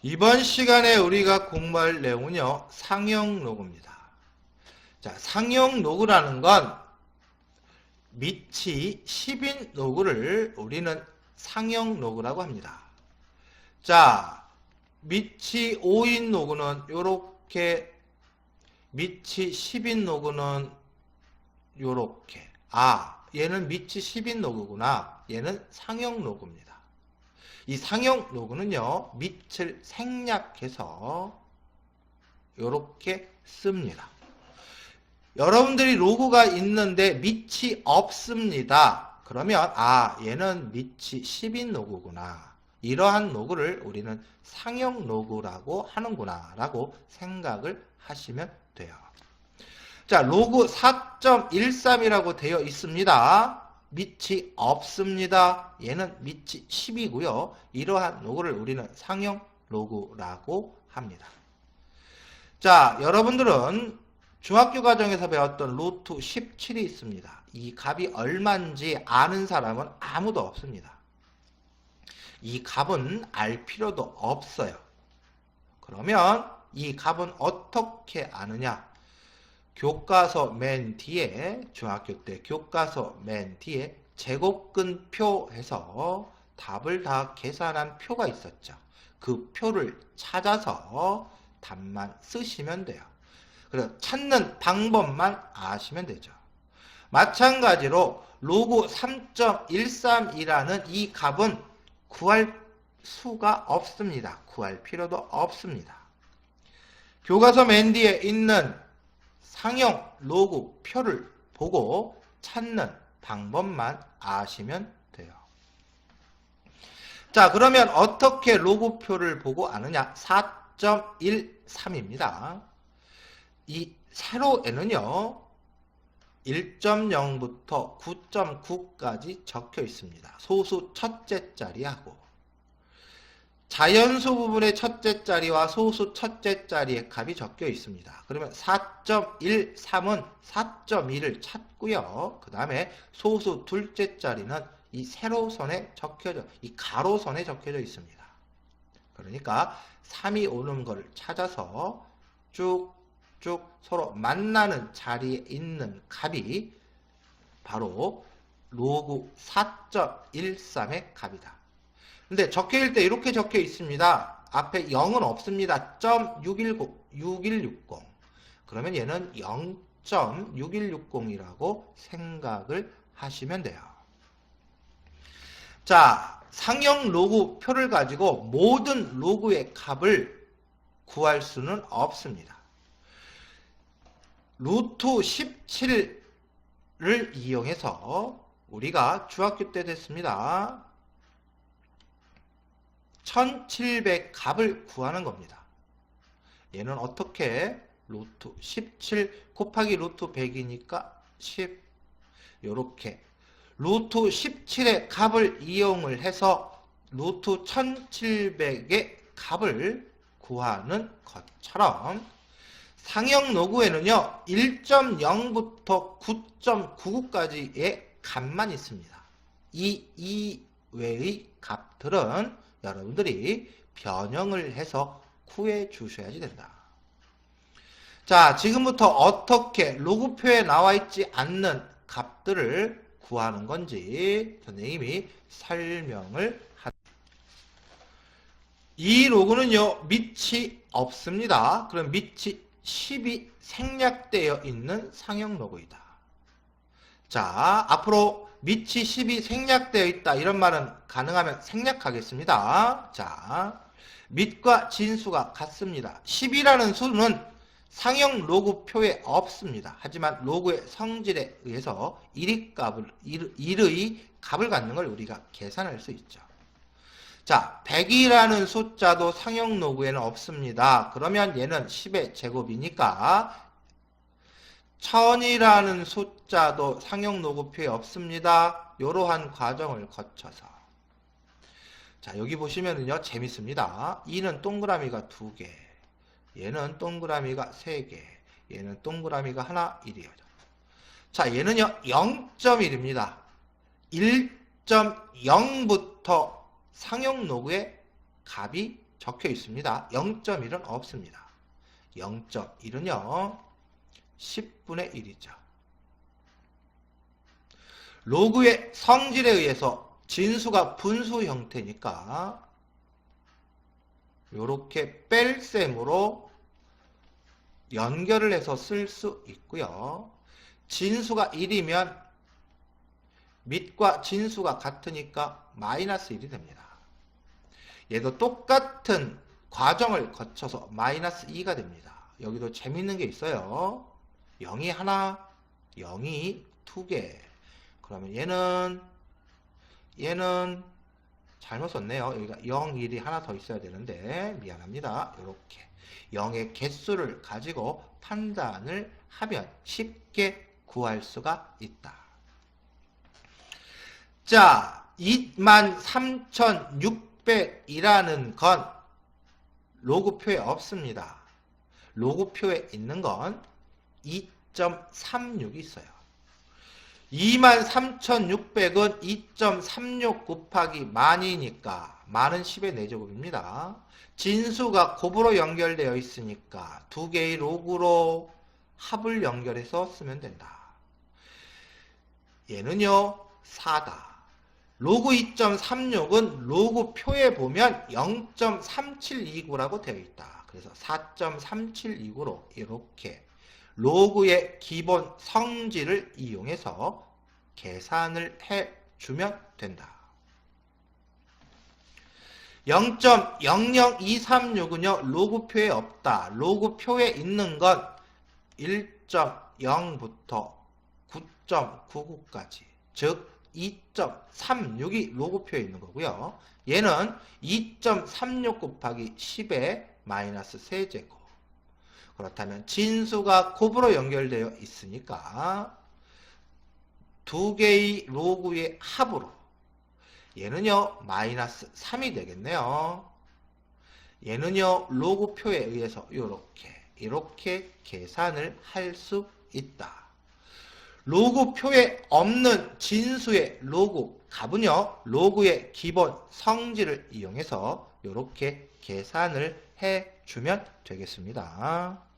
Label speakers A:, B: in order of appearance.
A: 이번 시간에 우리가 공부할 내용은요, 상형 로그입니다. 자, 상형 로그라는 건 밑이 10인 로그를 우리는 상형 로그라고 합니다. 자, 밑이 5인 로그는 요렇게, 밑이 10인 로그는 요렇게. 아, 얘는 밑이 10인 로그구나. 얘는 상형 로그입니다. 이 상형 로그는요, 밑을 생략해서 이렇게 씁니다. 여러분들이 로그가 있는데 밑이 없습니다. 그러면 얘는 밑이 10인 로그구나. 이러한 로그를 우리는 상형 로그라고 하는구나 라고 생각을 하시면 돼요. 자, 로그 4.13이라고 되어 있습니다. 밑이 없습니다. 얘는 밑이 10이고요. 이러한 로그를 우리는 상형 로그라고 합니다. 자, 여러분들은 중학교 과정에서 배웠던 루트 17이 있습니다. 이 값이 얼마인지 아는 사람은 아무도 없습니다. 이 값은 알 필요도 없어요. 그러면 이 값은 어떻게 아느냐? 교과서 맨 뒤에, 중학교 때 교과서 맨 뒤에 제곱근표 해서 답을 다 계산한 표가 있었죠. 그 표를 찾아서 답만 쓰시면 돼요. 그래서 찾는 방법만 아시면 되죠. 마찬가지로 로그 3.13이라는 이 값은 구할 수가 없습니다. 구할 필요도 없습니다. 교과서 맨 뒤에 있는 상형 로그 표를 보고 찾는 방법만 아시면 돼요. 자, 그러면 어떻게 로그 표를 보고 아느냐? 4.13입니다. 이 세로에는요, 1.0부터 9.9까지 적혀 있습니다. 소수 첫째 자리하고 자연수 부분의 첫째 자리와 소수 첫째 자리의 값이 적혀 있습니다. 그러면 4.13은 4.2를 찾고요. 그 다음에 소수 둘째 자리는 이 세로선에 적혀져, 이 가로선에 적혀져 있습니다. 그러니까 3이 오는 것을 찾아서 쭉쭉 서로 만나는 자리에 있는 값이 바로 로그 4.13의 값이다. 근데 적혀있을 때 이렇게 적혀 있습니다. 앞에 0은 없습니다. 6160. 그러면 얘는 0.6160이라고 생각을 하시면 돼요. 자, 상형 로그 표를 가지고 모든 로그의 값을 구할 수는 없습니다. 루트 17을 이용해서 우리가 중학교 때 됐습니다. 1700 값을 구하는 겁니다. 얘는 어떻게? 루트 17 곱하기 루트 100이니까 10. 요렇게 루트 17의 값을 이용을 해서 루트 1700의 값을 구하는 것처럼 상형 로그에는요, 1.0부터 9.99까지의 값만 있습니다. 이 이외의 값들은 여러분들이 변형을 해서 구해 주셔야지 된다. 자, 지금부터 어떻게 로그표에 나와 있지 않는 값들을 구하는 건지 선생님이 설명을 이 로그는요, 밑이 없습니다. 그럼 밑이 10이 생략되어 있는 상형 로그이다. 자, 앞으로 밑이 10이 생략되어 있다. 이런 말은 가능하면 생략하겠습니다. 자, 밑과 진수가 같습니다. 10이라는 수는 상형 로그 표에 없습니다. 하지만 로그의 성질에 의해서 1의 값을 갖는 걸 우리가 계산할 수 있죠. 자, 100이라는 숫자도 상형 로그에는 없습니다. 그러면 얘는 10의 제곱이니까 1000이라는 숫자도 상형 로그표에 없습니다. 이러한 과정을 거쳐서. 자, 여기 보시면은요, 재밌습니다. 2는 동그라미가 2개, 얘는 동그라미가 3개, 얘는 동그라미가 하나, 1이에요. 자, 얘는요, 0.1입니다. 1.0부터 상형 로그의 값이 적혀 있습니다. 0.1은 없습니다. 0.1은요 10분의 1이죠. 로그의 성질에 의해서 진수가 분수 형태니까 이렇게 뺄셈으로 연결을 해서 쓸 수 있고요. 진수가 1이면 밑과 진수가 같으니까 마이너스 1이 됩니다. 얘도 똑같은 과정을 거쳐서 마이너스 2가 됩니다. 여기도 재밌는 게 있어요. 0이 하나, 0이 두 개. 그러면 얘는 잘못 썼네요. 여기가 0, 1이 하나 더 있어야 되는데 미안합니다. 이렇게 0의 개수를 가지고 판단을 하면 쉽게 구할 수가 있다. 자, 23,600이라는 건 로그표에 없습니다. 로그표에 있는 건 2.36이 있어요. 23,600은 2.36 곱하기 만이니까 만은 10의 4제곱입니다. 진수가 곱으로 연결되어 있으니까 두 개의 로그로 합을 연결해서 쓰면 된다. 얘는요 4다. 로그 2.36은 로그표에 보면 0.3729라고 되어 있다. 그래서 4.3729로 이렇게 로그의 기본 성질을 이용해서 계산을 해주면 된다. 0.00236은요 로그표에 없다. 로그표에 있는 건 1.0부터 9.99까지 즉 2.36이 로그표에 있는 거고요. 얘는 2.36 곱하기 10의 마이너스 세제곱. 그렇다면 진수가 곱으로 연결되어 있으니까 두 개의 로그의 합으로 얘는요 마이너스 3이 되겠네요. 얘는요 로그표에 의해서 이렇게 계산을 할 수 있다. 로그표에 없는 진수의 로그 값은요 로그의 기본 성질을 이용해서 이렇게 계산을 해주면 되겠습니다.